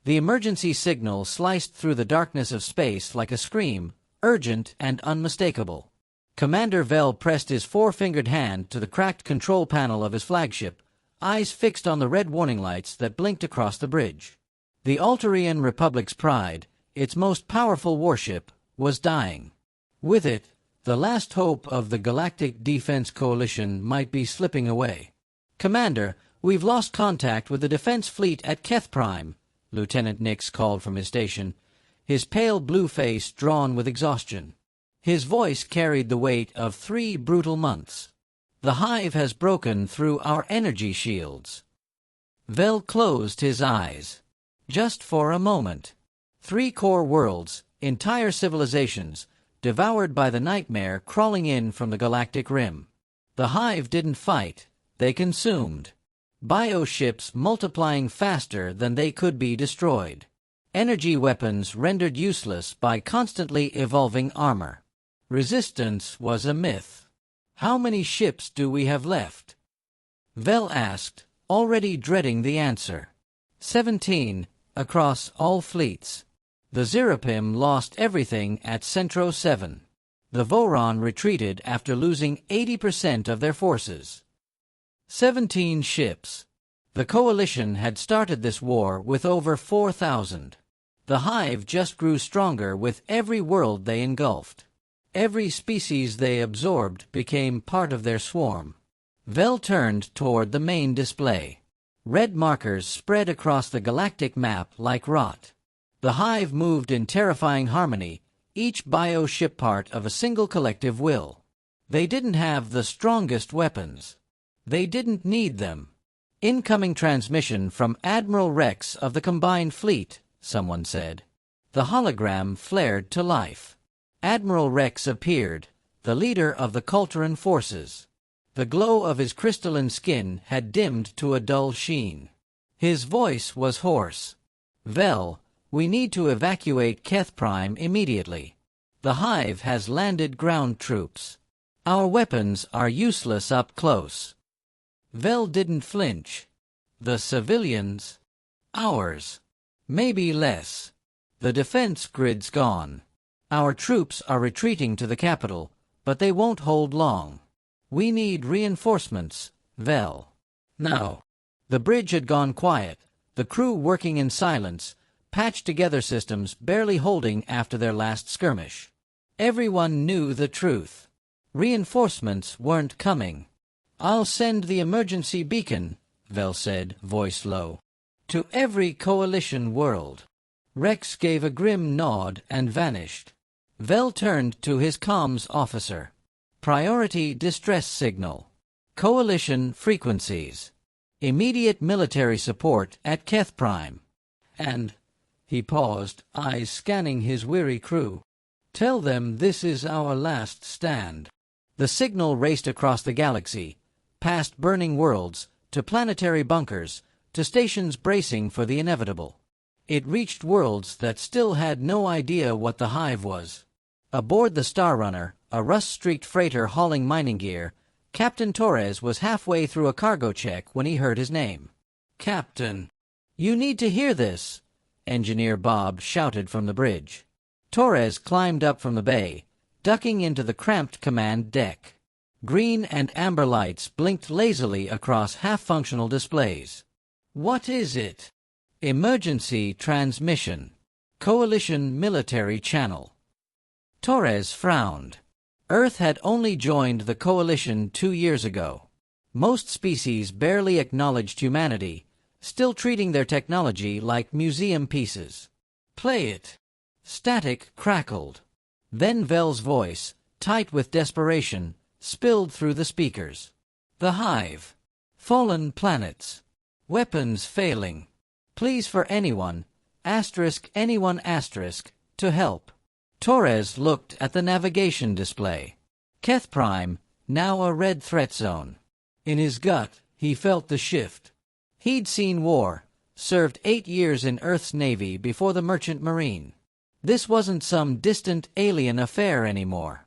The emergency signal sliced through the darkness of space like a scream, urgent and unmistakable. Commander Vell pressed his four-fingered hand to the cracked control panel of his flagship, eyes fixed on the red warning lights that blinked across the bridge. The Altarian Republic's pride, its most powerful warship, was dying. With it, the last hope of the Galactic Defense Coalition might be slipping away. "Commander, we've lost contact with the defense fleet at Keth Prime," Lieutenant Nix called from his station, his pale blue face drawn with exhaustion. His voice carried the weight of 3 brutal months. "The hive has broken through our energy shields." Vell closed his eyes. Just for a moment. 3 core worlds, entire civilizations, devoured by the nightmare crawling in from the galactic rim. The hive didn't fight, they consumed. Bioships multiplying faster than they could be destroyed. Energy weapons rendered useless by constantly evolving armor. Resistance was a myth. "How many ships do we have left?" Vell asked, already dreading the answer. 17, across all fleets. The Zerapim lost everything at Centro 7. The Voron retreated after losing 80% of their forces. 17 ships. The Coalition had started this war with over 4,000. The hive just grew stronger with every world they engulfed. Every species they absorbed became part of their swarm. Vell turned toward the main display. Red markers spread across the galactic map like rot. The hive moved in terrifying harmony, each bioship part of a single collective will. They didn't have the strongest weapons. They didn't need them. "Incoming transmission from Admiral Rex of the Combined Fleet," someone said. The hologram flared to life. Admiral Rex appeared, the leader of the Kulturan forces. The glow of his crystalline skin had dimmed to a dull sheen. His voice was hoarse. "Vell, we need to evacuate Keth Prime immediately. The hive has landed ground troops. Our weapons are useless up close." Vell didn't flinch. "The civilians? Ours. Maybe less. The defense grid's gone. Our troops are retreating to the capital, but they won't hold long. We need reinforcements, Vell. Now." The bridge had gone quiet, the crew working in silence, patched-together systems barely holding after their last skirmish. Everyone knew the truth. Reinforcements weren't coming. "I'll send the emergency beacon," Vell said, voice low. "To every Coalition world." Rex gave a grim nod and vanished. Vell turned to his comms officer. "Priority distress signal. Coalition frequencies. Immediate military support at Keth Prime. And," he paused, eyes scanning his weary crew, "tell them this is our last stand." The signal raced across the galaxy, past burning worlds, to planetary bunkers, to stations bracing for the inevitable. It reached worlds that still had no idea what the hive was. Aboard the Star Runner, a rust-streaked freighter hauling mining gear, Captain Torres was halfway through a cargo check when he heard his name. "Captain, you need to hear this," Engineer Bob shouted from the bridge. Torres climbed up from the bay, ducking into the cramped command deck. Green and amber lights blinked lazily across half-functional displays. "What is it?" "Emergency transmission. Coalition military channel." Torres frowned. Earth had only joined the Coalition 2 years ago. Most species barely acknowledged humanity, still treating their technology like museum pieces. "Play it." Static crackled. Then Vell's voice, tight with desperation, spilled through the speakers. "The hive. Fallen planets. Weapons failing. Please for anyone, anyone, to help." Torres looked at the navigation display. Keth Prime, now a red threat zone. In his gut, he felt the shift. He'd seen war, served 8 years in Earth's Navy before the Merchant Marine. This wasn't some distant alien affair anymore.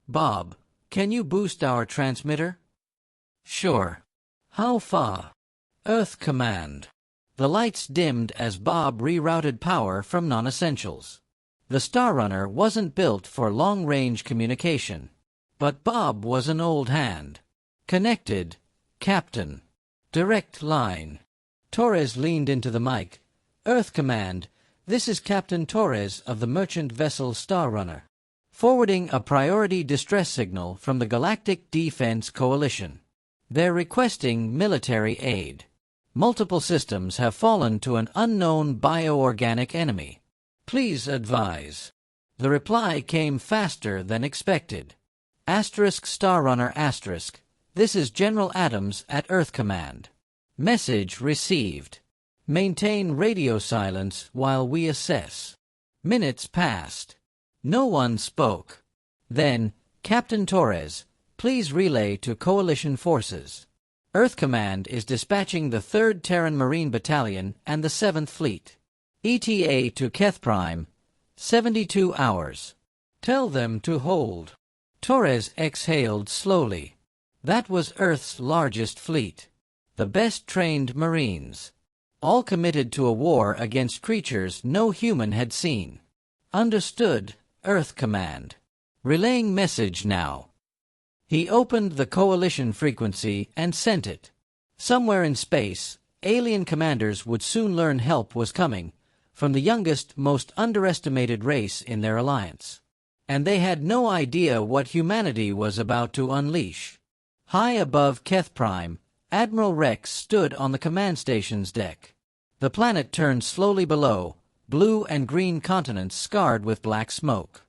"Bob, can you boost our transmitter?" "Sure. How far?" "Earth Command." The lights dimmed as Bob rerouted power from non-essentials. The Star Runner wasn't built for long-range communication. But Bob was an old hand. Connected, Captain. Direct line. Torres leaned into the mic. Earth Command, this is Captain Torres of the merchant vessel Star Runner, forwarding a priority distress signal from the Galactic Defense Coalition. They're requesting military aid. Multiple systems have fallen to an unknown bioorganic enemy. Please advise. The reply came faster than expected. Asterisk Star Runner asterisk. This is General Adams at Earth Command. Message received. Maintain radio silence while we assess. Minutes passed. No one spoke. Then, Captain Torres, please relay to Coalition forces. Earth Command is dispatching the 3rd Terran Marine Battalion and the 7th Fleet. ETA to Keth Prime, 72 hours. Tell them to hold. Torres exhaled slowly. That was Earth's largest fleet. The best-trained Marines. All committed to a war against creatures no human had seen. Understood, Earth Command. Relaying message now. He opened the Coalition frequency and sent it. Somewhere in space, alien commanders would soon learn help was coming from the youngest, most underestimated race in their alliance. And they had no idea what humanity was about to unleash. High above Keth Prime, Admiral Rex stood on the command station's deck. The planet turned slowly below, blue and green continents scarred with black smoke.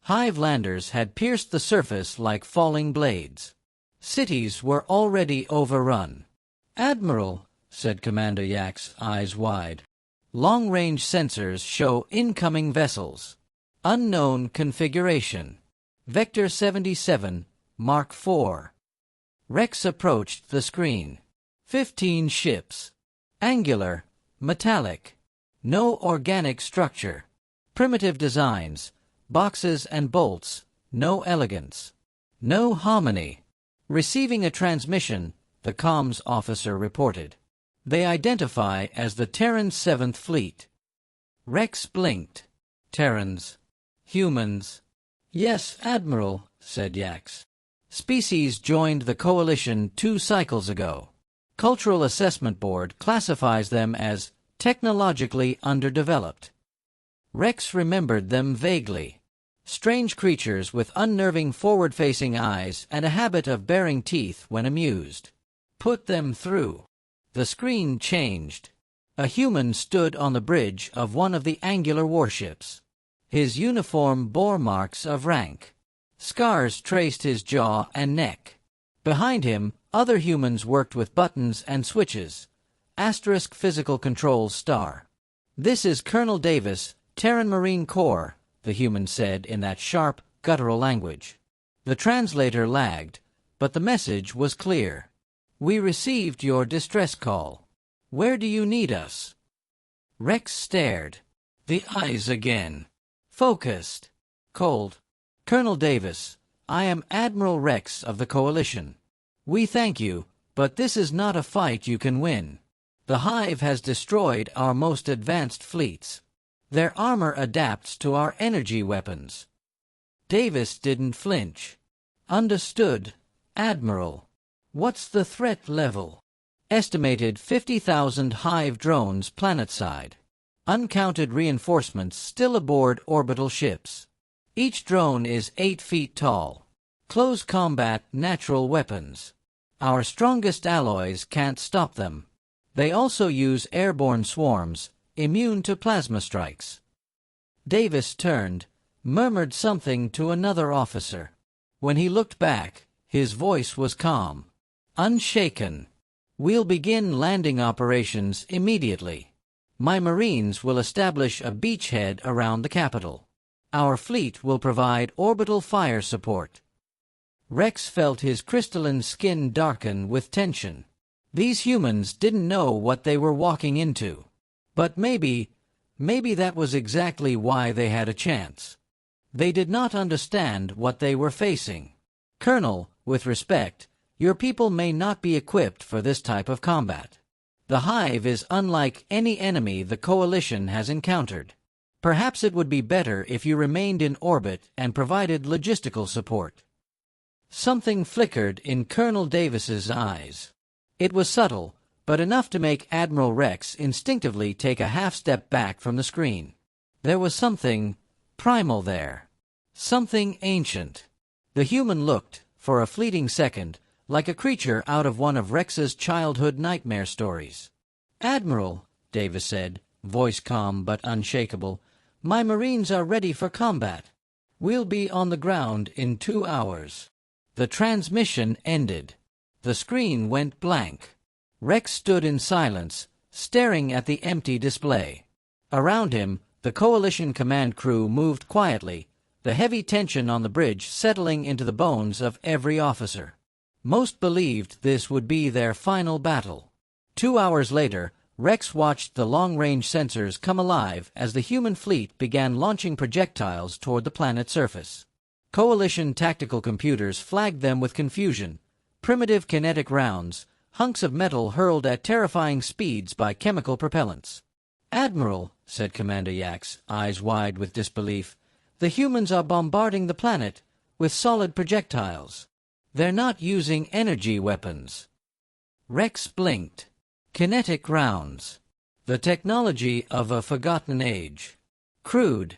Hive landers had pierced the surface like falling blades. Cities were already overrun. Admiral, said Commander Yak's eyes wide. Long-range sensors show incoming vessels. Unknown configuration. Vector 77, Mark IV. Rex approached the screen. 15 ships. Angular, metallic. No organic structure. Primitive designs. Boxes and bolts. No elegance. No harmony. Receiving a transmission, the comms officer reported. They identify as the Terran 7th Fleet. Rex blinked. Terrans. Humans. Yes, Admiral, said Yax. Species joined the Coalition 2 cycles ago. Cultural Assessment Board classifies them as technologically underdeveloped. Rex remembered them vaguely. Strange creatures with unnerving forward-facing eyes and a habit of baring teeth when amused. Put them through. The screen changed. A human stood on the bridge of one of the angular warships. His uniform bore marks of rank. Scars traced his jaw and neck. Behind him, other humans worked with buttons and switches. Asterisk Physical Controls Star. This is Colonel Davis, Terran Marine Corps, the human said in that sharp, guttural language. The translator lagged, but the message was clear. We received your distress call. Where do you need us? Rex stared. The eyes again. Focused. Cold. Colonel Davis, I am Admiral Rex of the Coalition. We thank you, but this is not a fight you can win. The Hive has destroyed our most advanced fleets. Their armor adapts to our energy weapons. Davis didn't flinch. Understood, Admiral. What's the threat level? Estimated 50,000 Hive drones planetside. Uncounted reinforcements still aboard orbital ships. Each drone is 8 feet tall. Close combat natural weapons. Our strongest alloys can't stop them. They also use airborne swarms, immune to plasma strikes. Davis turned, murmured something to another officer. When he looked back, his voice was calm. Unshaken. We'll begin landing operations immediately. My Marines will establish a beachhead around the capital. Our fleet will provide orbital fire support. Rex felt his crystalline skin darken with tension. These humans didn't know what they were walking into. But maybe that was exactly why they had a chance. They did not understand what they were facing. Colonel, with respect, your people may not be equipped for this type of combat. The hive is unlike any enemy the Coalition has encountered. Perhaps it would be better if you remained in orbit and provided logistical support." Something flickered in Colonel Davis's eyes. It was subtle, but enough to make Admiral Rex instinctively take a half-step back from the screen. There was something primal there. Something ancient. The human looked, for a fleeting second, like a creature out of one of Rex's childhood nightmare stories. "Admiral," Davis said, voice calm but unshakable, "my Marines are ready for combat. We'll be on the ground in 2 hours." The transmission ended. The screen went blank. Rex stood in silence, staring at the empty display. Around him, the Coalition command crew moved quietly, the heavy tension on the bridge settling into the bones of every officer. Most believed this would be their final battle. 2 hours later, Rex watched the long-range sensors come alive as the human fleet began launching projectiles toward the planet's surface. Coalition tactical computers flagged them with confusion. Primitive kinetic rounds, hunks of metal hurled at terrifying speeds by chemical propellants. "Admiral," said Commander Yax, eyes wide with disbelief, "the humans are bombarding the planet with solid projectiles. They're not using energy weapons." Rex blinked. Kinetic rounds. The technology of a forgotten age. Crude,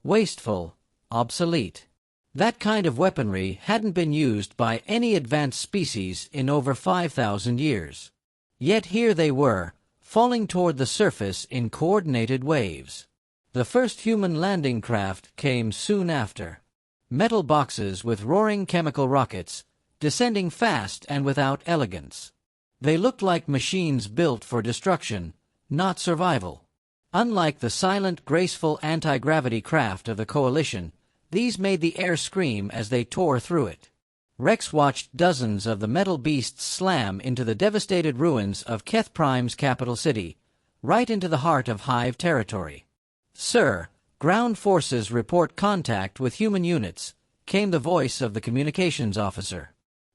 wasteful, obsolete. That kind of weaponry hadn't been used by any advanced species in over 5,000 years. Yet here they were, falling toward the surface in coordinated waves. The first human landing craft came soon after. Metal boxes with roaring chemical rockets, descending fast and without elegance. They looked like machines built for destruction, not survival. Unlike the silent, graceful anti-gravity craft of the Coalition, these made the air scream as they tore through it. Rex watched dozens of the metal beasts slam into the devastated ruins of Keth Prime's capital city, right into the heart of Hive territory. "Sir, ground forces report contact with human units," came the voice of the communications officer.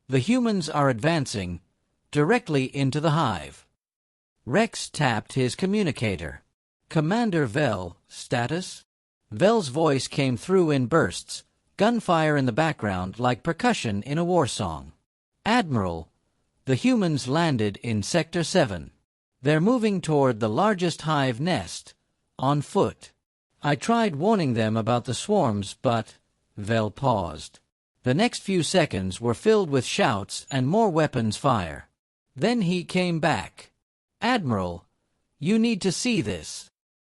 "The humans are advancing directly into the Hive." Rex tapped his communicator. "Commander Vel, status?" Vel's voice came through in bursts, gunfire in the background like percussion in a war song. "Admiral, the humans landed in Sector 7. They're moving toward the largest hive nest, on foot. I tried warning them about the swarms, but—" Vel paused. The next few seconds were filled with shouts and more weapons fire. Then he came back. "Admiral, you need to see this."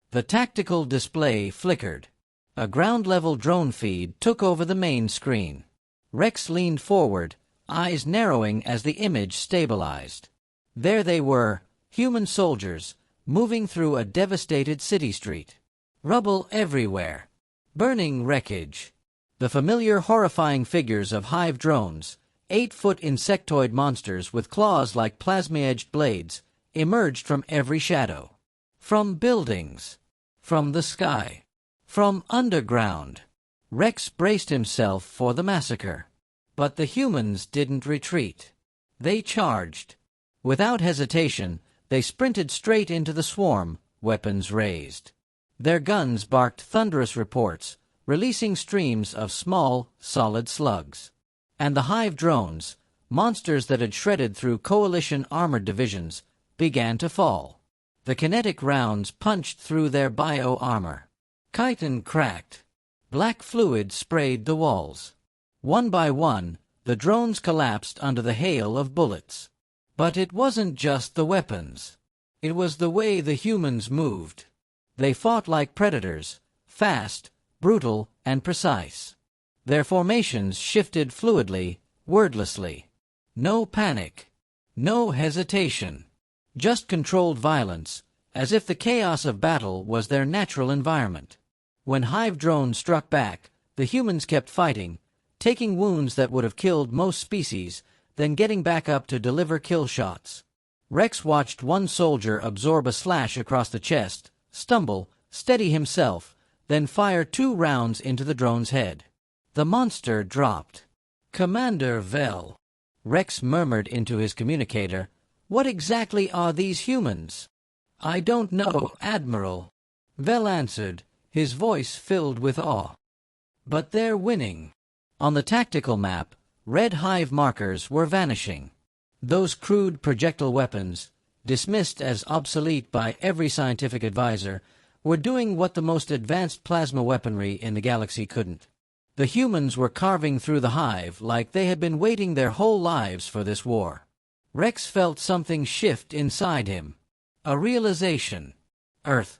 The tactical display flickered. A ground-level drone feed took over the main screen. Rex leaned forward, eyes narrowing as the image stabilized. There they were, human soldiers, moving through a devastated city street. Rubble everywhere. Burning wreckage. The familiar horrifying figures of hive drones, 8-foot insectoid monsters with claws like plasma-edged blades, emerged from every shadow. From buildings. From the sky. From underground. Rex braced himself for the massacre. But the humans didn't retreat. They charged. Without hesitation, they sprinted straight into the swarm, weapons raised. Their guns barked thunderous reports, releasing streams of small, solid slugs. And the hive drones, monsters that had shredded through Coalition armored divisions, began to fall. The kinetic rounds punched through their bio-armor. Chitin cracked. Black fluid sprayed the walls. One by one, the drones collapsed under the hail of bullets. But it wasn't just the weapons. It was the way the humans moved. They fought like predators, fast, brutal, and precise. Their formations shifted fluidly, wordlessly. No panic. No hesitation. Just controlled violence, as if the chaos of battle was their natural environment. When hive drones struck back, the humans kept fighting, taking wounds that would have killed most species, then getting back up to deliver kill shots. Rex watched one soldier absorb a slash across the chest, stumble, steady himself, then fire 2 rounds into the drone's head. The monster dropped. "Commander Vel," Rex murmured into his communicator, What exactly are these humans? I don't know, Admiral, Vel answered, his voice filled with awe. But they're winning. On the tactical map, red hive markers were vanishing. Those crude projectile weapons, dismissed as obsolete by every scientific advisor, were doing what the most advanced plasma weaponry in the galaxy couldn't. The humans were carving through the hive like they had been waiting their whole lives for this war. Rex felt something shift inside him. A realization. Earth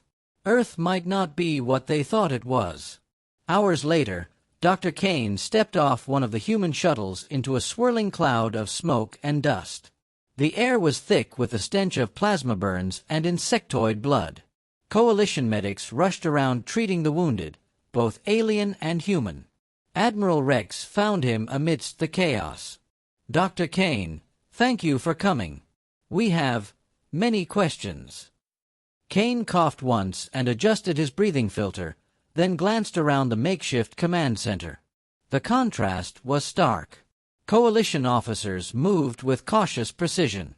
might not be what they thought it was. Hours later, Dr. Kane stepped off one of the human shuttles into a swirling cloud of smoke and dust. The air was thick with the stench of plasma burns and insectoid blood. Coalition medics rushed around treating the wounded, both alien and human. Admiral Rex found him amidst the chaos. Dr. Kane, thank you for coming. We have many questions. Kane coughed once and adjusted his breathing filter, then glanced around the makeshift command center. The contrast was stark. Coalition officers moved with cautious precision.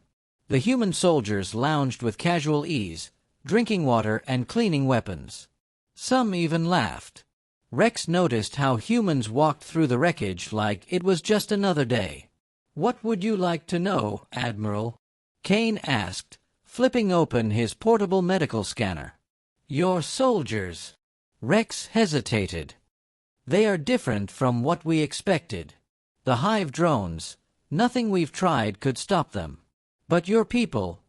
The human soldiers lounged with casual ease, drinking water and cleaning weapons. Some even laughed. Rex noticed how humans walked through the wreckage like it was just another day. What would you like to know, Admiral? Kane asked, flipping open his portable medical scanner. Your soldiers. Rex hesitated. They are different from what we expected. The hive drones, nothing we've tried could stop them. But your people,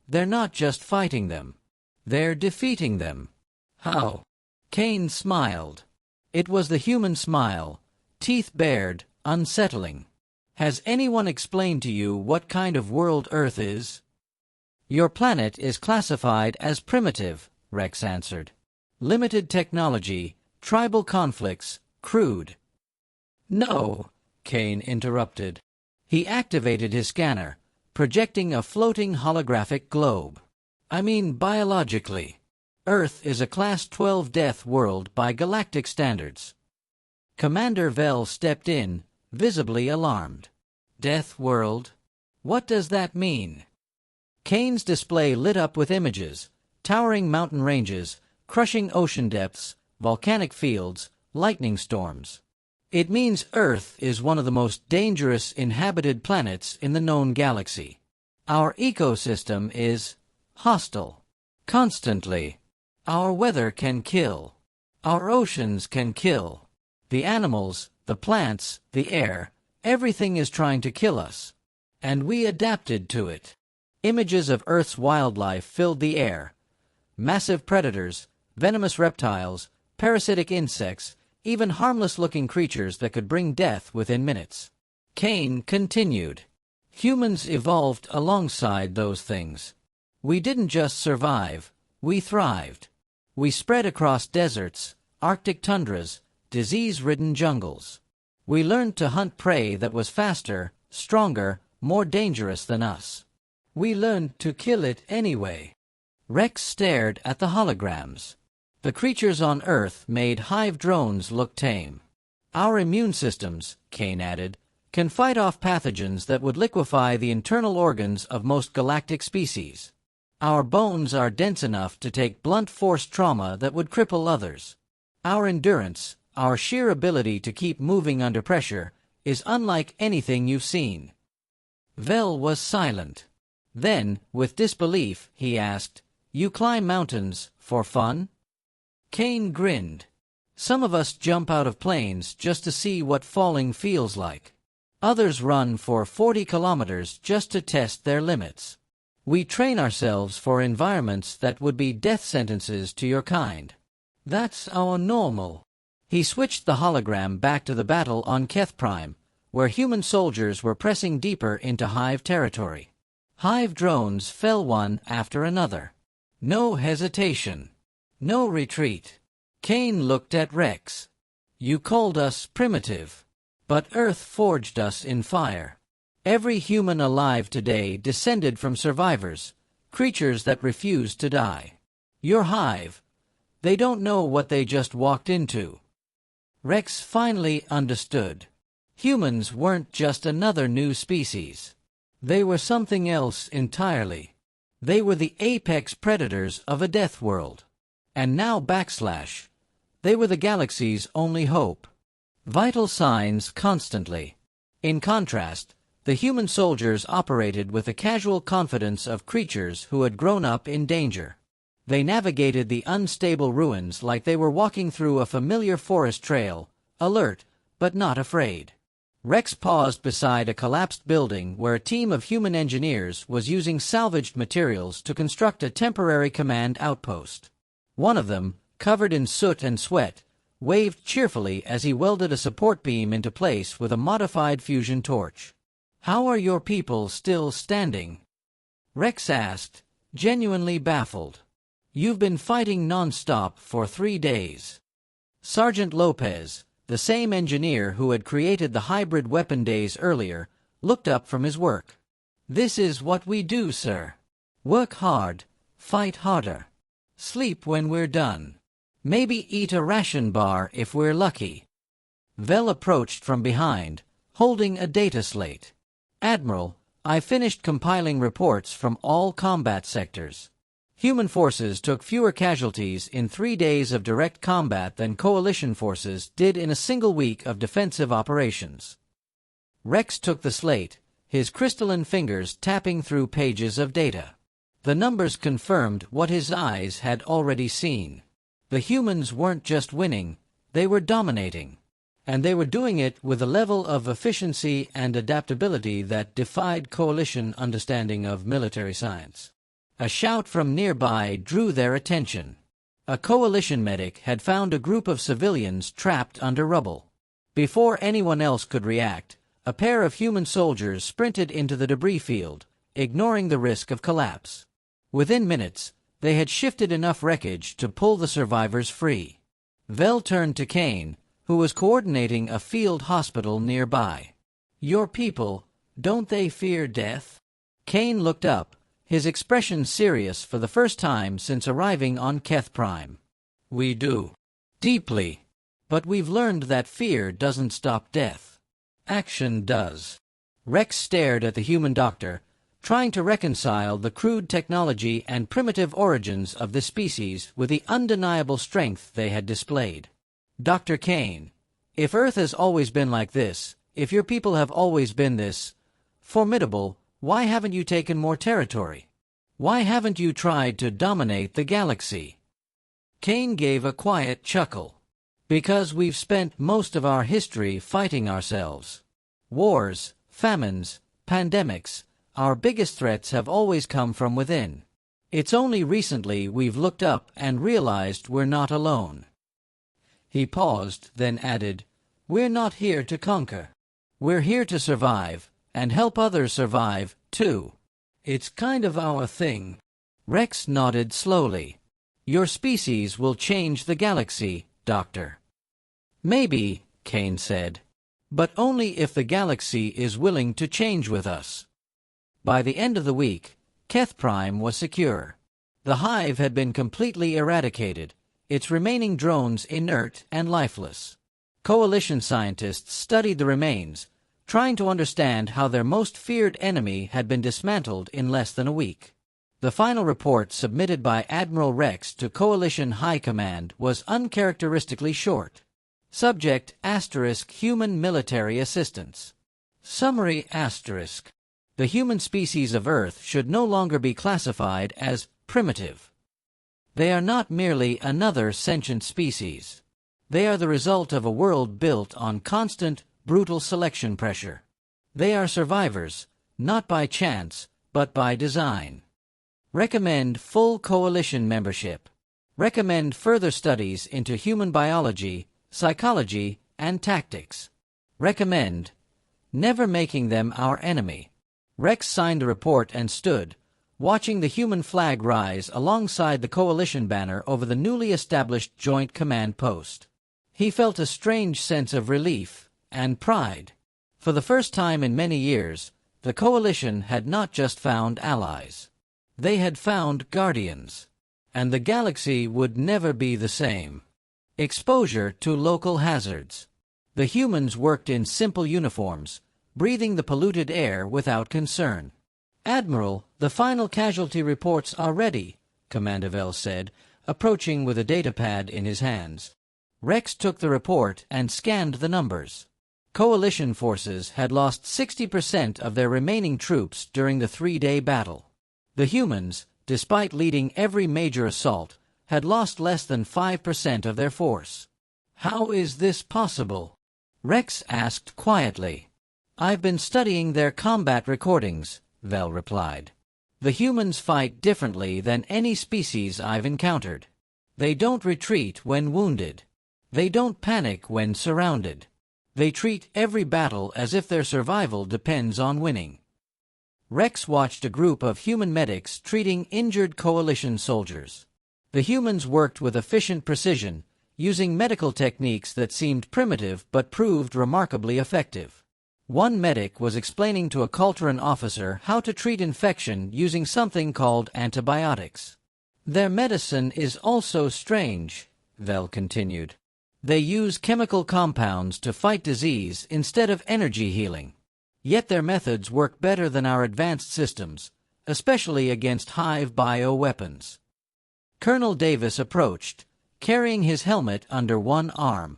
they're not just fighting them. They're defeating them. How? Kane smiled. It was the human smile, teeth bared, unsettling. Has anyone explained to you what kind of world Earth is? Your planet is classified as primitive, Rex answered. Limited technology, tribal conflicts, crude. No, Kane interrupted. He activated his scanner, projecting a floating holographic globe. I mean biologically. Earth is a Class 12 death world by galactic standards. Commander Vel stepped in, visibly alarmed. Death world? What does that mean? Kane's display lit up with images, towering mountain ranges, crushing ocean depths, volcanic fields, lightning storms. It means Earth is one of the most dangerous inhabited planets in the known galaxy. Our ecosystem is hostile. Constantly. Our weather can kill. Our oceans can kill. The animals, the plants, the air, everything is trying to kill us. And we adapted to it. Images of Earth's wildlife filled the air. Massive predators, venomous reptiles, parasitic insects, even harmless-looking creatures that could bring death within minutes. Kane continued. Humans evolved alongside those things. We didn't just survive, we thrived. We spread across deserts, Arctic tundras, disease-ridden jungles. We learned to hunt prey that was faster, stronger, more dangerous than us. We learned to kill it anyway. Rex stared at the holograms. The creatures on Earth made hive drones look tame. Our immune systems, Kane added, can fight off pathogens that would liquefy the internal organs of most galactic species. Our bones are dense enough to take blunt force trauma that would cripple others. Our endurance, our sheer ability to keep moving under pressure, is unlike anything you've seen. Vel was silent. Then, with disbelief, he asked, You climb mountains for fun? Kane grinned. Some of us jump out of planes just to see what falling feels like. Others run for 40 kilometers just to test their limits. We train ourselves for environments that would be death sentences to your kind. That's our normal. He switched the hologram back to the battle on Keth Prime, where human soldiers were pressing deeper into hive territory. Hive drones fell one after another. No hesitation. No retreat. Kane looked at Rex. You called us primitive. But Earth forged us in fire. Every human alive today descended from survivors, creatures that refused to die. Your hive, they don't know what they just walked into. Rex finally understood. Humans weren't just another new species. They were something else entirely. They were the apex predators of a death world. And now backslash. They were the galaxy's only hope. Vital signs constantly. In contrast, the human soldiers operated with the casual confidence of creatures who had grown up in danger. They navigated the unstable ruins like they were walking through a familiar forest trail, alert, but not afraid. Rex paused beside a collapsed building where a team of human engineers was using salvaged materials to construct a temporary command outpost. One of them, covered in soot and sweat, waved cheerfully as he welded a support beam into place with a modified fusion torch. "How are your people still standing?" Rex asked, genuinely baffled. "You've been fighting non-stop for 3 days." Sergeant Lopez, the same engineer who had created the hybrid weapon days earlier, looked up from his work. "This is what we do, sir. Work hard, fight harder. Sleep when we're done. Maybe eat a ration bar if we're lucky." Vel approached from behind, holding a data slate. "Admiral, I finished compiling reports from all combat sectors. Human forces took fewer casualties in 3 days of direct combat than coalition forces did in a single week of defensive operations." Rex took the slate, his crystalline fingers tapping through pages of data. The numbers confirmed what his eyes had already seen. The humans weren't just winning, they were dominating. And they were doing it with a level of efficiency and adaptability that defied coalition understanding of military science. A shout from nearby drew their attention. A coalition medic had found a group of civilians trapped under rubble. Before anyone else could react, a pair of human soldiers sprinted into the debris field, ignoring the risk of collapse. Within minutes, they had shifted enough wreckage to pull the survivors free. Vel turned to Kane, who was coordinating a field hospital nearby. "Your people, don't they fear death?" Kane looked up, his expression serious for the first time since arriving on Keth Prime. "We do. Deeply. But we've learned that fear doesn't stop death. Action does." Rex stared at the human doctor, trying to reconcile the crude technology and primitive origins of the species with the undeniable strength they had displayed. "Dr. Kane, if Earth has always been like this, if your people have always been this formidable, why haven't you taken more territory? Why haven't you tried to dominate the galaxy?" Kane gave a quiet chuckle. "Because we've spent most of our history fighting ourselves. Wars, famines, pandemics, our biggest threats have always come from within. It's only recently we've looked up and realized we're not alone." He paused, then added, "We're not here to conquer. We're here to survive, and help others survive, too. It's kind of our thing." Rex nodded slowly. "Your species will change the galaxy, Doctor." "Maybe," Kane said, "but only if the galaxy is willing to change with us." By the end of the week, Keth Prime was secure. The hive had been completely eradicated, its remaining drones inert and lifeless. Coalition scientists studied the remains, trying to understand how their most feared enemy had been dismantled in less than a week. The final report submitted by Admiral Rex to Coalition High Command was uncharacteristically short. Subject * Human Military Assistance. Summary *. The human species of Earth should no longer be classified as primitive. They are not merely another sentient species. They are the result of a world built on constant, brutal selection pressure. They are survivors, not by chance, but by design. Recommend full coalition membership. Recommend further studies into human biology, psychology, and tactics. Recommend never making them our enemy. Rex signed the report and stood, watching the human flag rise alongside the coalition banner over the newly established Joint Command Post. He felt a strange sense of relief and pride. For the first time in many years, the coalition had not just found allies. They had found guardians. And the galaxy would never be the same. Exposure to local hazards. The humans worked in simple uniforms, breathing the polluted air without concern. "Admiral, the final casualty reports are ready," Commander Vell said, approaching with a datapad in his hands. Rex took the report and scanned the numbers. Coalition forces had lost 60% of their remaining troops during the 3-day battle. The humans, despite leading every major assault, had lost less than 5% of their force. "How is this possible?" Rex asked quietly. "I've been studying their combat recordings," Vell replied. "The humans fight differently than any species I've encountered. They don't retreat when wounded. They don't panic when surrounded. They treat every battle as if their survival depends on winning." Rex watched a group of human medics treating injured coalition soldiers. The humans worked with efficient precision, using medical techniques that seemed primitive but proved remarkably effective. One medic was explaining to a Kulturan officer how to treat infection using something called antibiotics. "Their medicine is also strange," Vell continued. "They use chemical compounds to fight disease instead of energy healing. Yet their methods work better than our advanced systems, especially against hive bioweapons." Colonel Davis approached, carrying his helmet under one arm.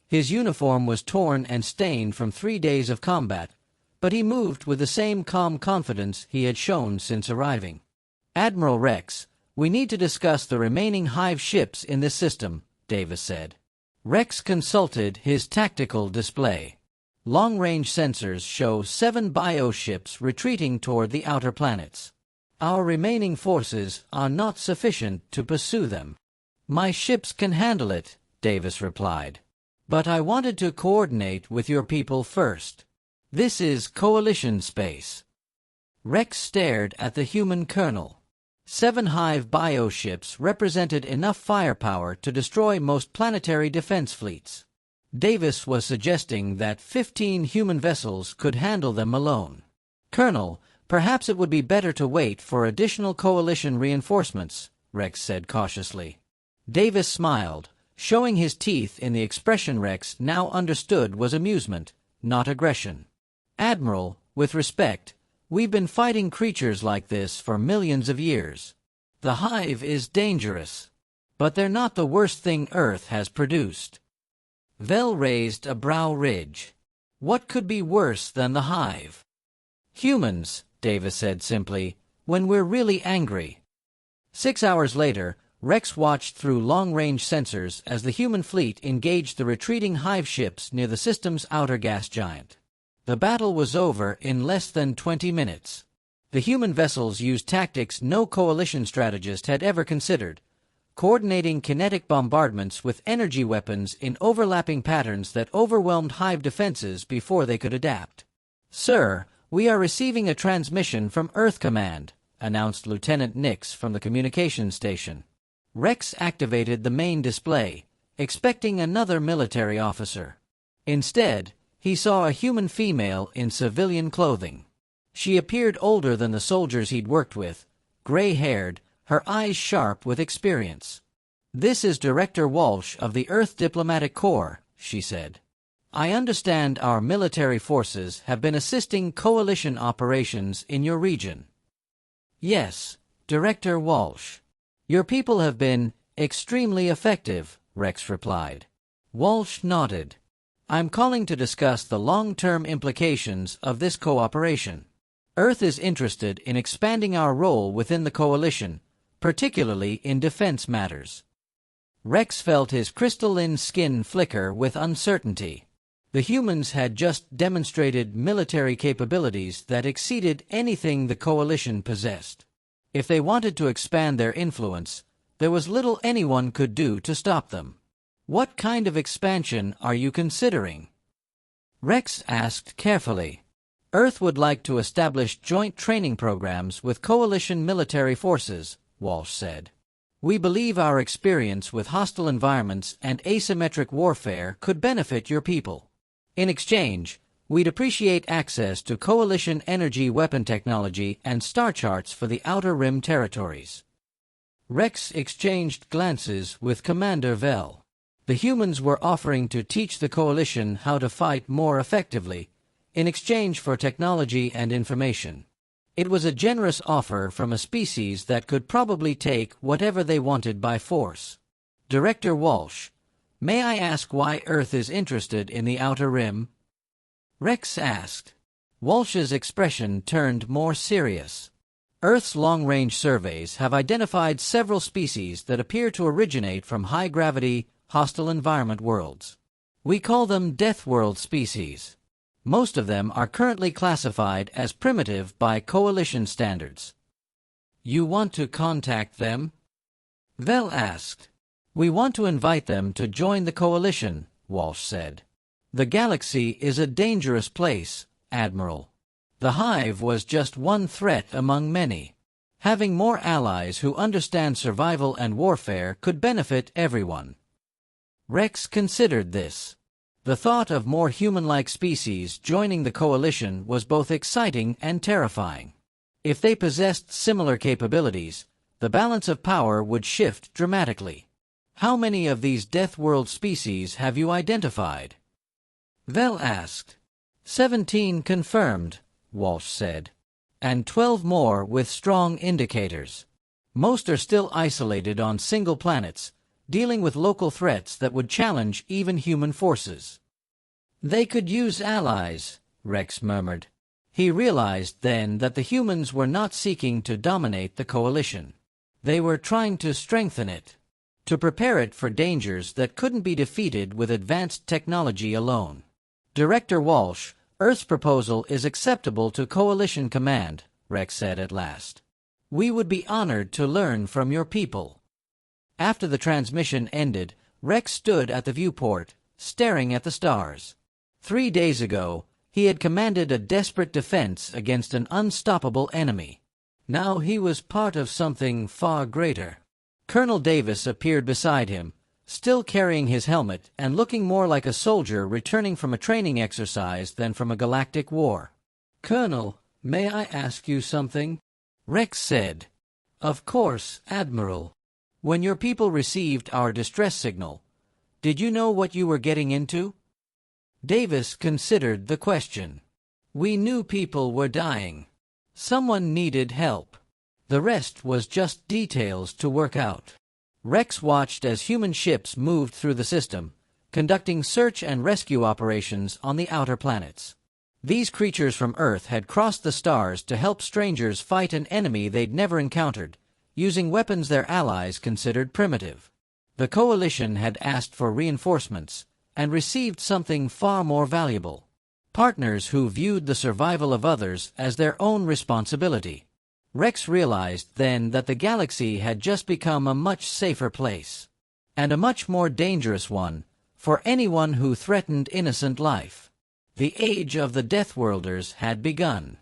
His uniform was torn and stained from 3 days of combat, but he moved with the same calm confidence he had shown since arriving. "Admiral Rex, we need to discuss the remaining hive ships in this system," Davis said. Rex consulted his tactical display. Long-range sensors show 7 bioships retreating toward the outer planets. "Our remaining forces are not sufficient to pursue them." "My ships can handle it," Davis replied. "But I wanted to coordinate with your people first. This is coalition space." Rex stared at the human colonel. 7 hive bioships represented enough firepower to destroy most planetary defense fleets. Davis was suggesting that 15 human vessels could handle them alone. "Colonel, perhaps it would be better to wait for additional coalition reinforcements," Rex said cautiously. Davis smiled, showing his teeth in the expression Rex now understood was amusement, not aggression. "Admiral, with respect, we've been fighting creatures like this for millions of years. The hive is dangerous, but they're not the worst thing Earth has produced." Vell raised a brow ridge. "What could be worse than the hive?" "Humans," Davis said simply, "when we're really angry." 6 hours later, Rex watched through long-range sensors as the human fleet engaged the retreating hive ships near the system's outer gas giant. The battle was over in less than 20 minutes. The human vessels used tactics no coalition strategist had ever considered, coordinating kinetic bombardments with energy weapons in overlapping patterns that overwhelmed hive defenses before they could adapt. "Sir, we are receiving a transmission from Earth Command," announced Lieutenant Nix from the communications station. Rex activated the main display, expecting another military officer. Instead, he saw a human female in civilian clothing. She appeared older than the soldiers he'd worked with, gray-haired, her eyes sharp with experience. "This is Director Walsh of the Earth Diplomatic Corps," she said. "I understand our military forces have been assisting coalition operations in your region." "Yes, Director Walsh. Your people have been extremely effective," Rex replied. Walsh nodded. "I'm calling to discuss the long-term implications of this cooperation. Earth is interested in expanding our role within the coalition, particularly in defense matters." Rex felt his crystalline skin flicker with uncertainty. The humans had just demonstrated military capabilities that exceeded anything the coalition possessed. If they wanted to expand their influence, there was little anyone could do to stop them. "What kind of expansion are you considering?" Rex asked carefully. "Earth would like to establish joint training programs with coalition military forces," Walsh said. "We believe our experience with hostile environments and asymmetric warfare could benefit your people. In exchange, we'd appreciate access to coalition energy weapon technology and star charts for the Outer Rim territories." Rex exchanged glances with Commander Vell. The humans were offering to teach the coalition how to fight more effectively, in exchange for technology and information. It was a generous offer from a species that could probably take whatever they wanted by force. Director Walsh, may I ask why Earth is interested in the Outer Rim? Rex asked. Walsh's expression turned more serious. Earth's long-range surveys have identified several species that appear to originate from high-gravity, hostile environment worlds. We call them Death World species. Most of them are currently classified as primitive by Coalition standards. You want to contact them? Vel asked. We want to invite them to join the Coalition, Walsh said. The galaxy is a dangerous place, Admiral. The Hive was just one threat among many. Having more allies who understand survival and warfare could benefit everyone. Rex considered this. The thought of more human-like species joining the Coalition was both exciting and terrifying. If they possessed similar capabilities, the balance of power would shift dramatically. How many of these Death World species have you identified? Vel asked. 17 confirmed, Walsh said, and 12 more with strong indicators. Most are still isolated on single planets, dealing with local threats that would challenge even human forces. They could use allies, Rex murmured. He realized then that the humans were not seeking to dominate the Coalition. They were trying to strengthen it, to prepare it for dangers that couldn't be defeated with advanced technology alone. Director Walsh, Earth's proposal is acceptable to Coalition Command, Rex said at last. We would be honored to learn from your people. After the transmission ended, Rex stood at the viewport, staring at the stars. 3 days ago, he had commanded a desperate defense against an unstoppable enemy. Now he was part of something far greater. Colonel Davis appeared beside him, still carrying his helmet and looking more like a soldier returning from a training exercise than from a galactic war. Colonel, may I ask you something? Rex said. Of course, Admiral. When your people received our distress signal, did you know what you were getting into? Davis considered the question. We knew people were dying. Someone needed help. The rest was just details to work out. Rex watched as human ships moved through the system, conducting search and rescue operations on the outer planets. These creatures from Earth had crossed the stars to help strangers fight an enemy they'd never encountered, using weapons their allies considered primitive. The Coalition had asked for reinforcements and received something far more valuable. Partners who viewed the survival of others as their own responsibility. Rex realized then that the galaxy had just become a much safer place, and a much more dangerous one, for anyone who threatened innocent life. The age of the Deathworlders had begun.